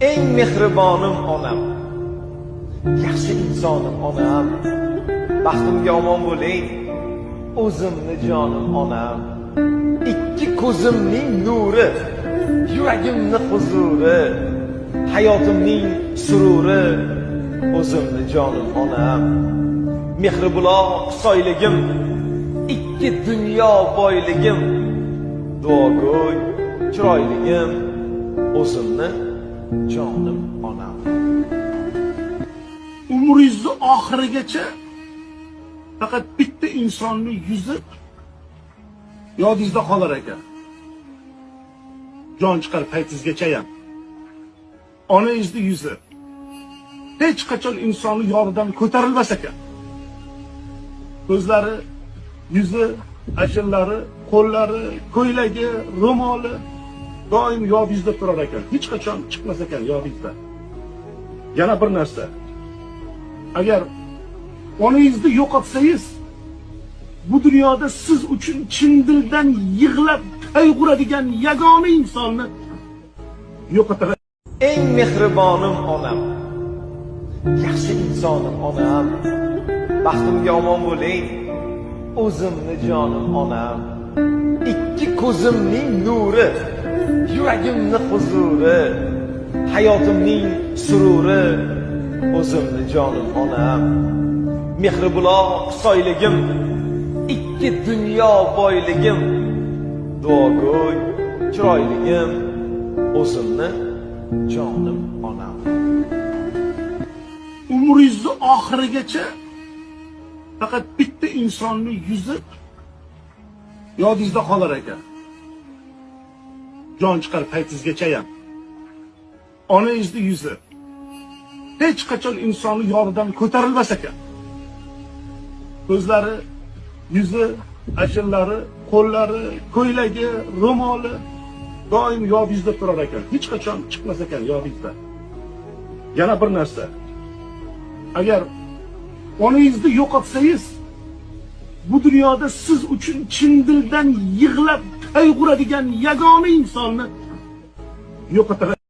Eng mehribonim onam, yaxshi insonim onam. Baxtimga omon bo'ling, o'zimni jonim onam. Ikki ko'zimning nuri, yuragimni huzuri, hayotimning sururi, o'zimni jonim onam. Mehri buloq soyligim, ikki dunyo boyligim, duogo'y chiroyligim, o'zimni jonim onam. Umringizni oxirigacha faqat bitta insonning yuzi yodingizda qolar ekan. Jon chiqar paytingizgacha ham onangizning yuzi hech qachon insonning yonidan ko'tarilmas ekan. Ko'zlari, yuzi, ashillari, qo'llari, ko'ylagi, ro'moli doim yodingizda turar ekan. Hech qachon chiqmas ekan yodingizdan. Yana bir narsa. Agar onangizni yo'qotsangiz, bu dunyoda siz uchun chin dildan yig'lab qayg'uradigan yagona insonni yo'qotadi. Eng mehribonim onam, yaxshi insonim onam. Baxtimga omon bo'ling, o'zimni jonim onam. Ikki ko'zimning nuri, yuragimni huzuri, hayotimning sururi, o'zimni jonim onam. Mehri buloq soyligim, ikki dunyo boyligim, duogo'y chiroyligim, o'zimni jonim onam. Umringizni oxirigacha faqat bitta insonning yuzi yodingizda qolar ekan. Jon chiqar paytingizgacha ham onangizning yuzi hech qachon insonning yonidan ko'tarilmas ekan. Ko'zlari, yuzi, ashillari, qo'llari, ko'ylagi, ro'moli doim yodingizda turar ekan. Hech qachon chiqmas ekan yodingizdan. Yana bir narsa. Agar onangizni yo'qotsangiz, bu dunyoda siz uchun chin dildan yig'lab qayg'uradigan yagona insonni yo'qotadi.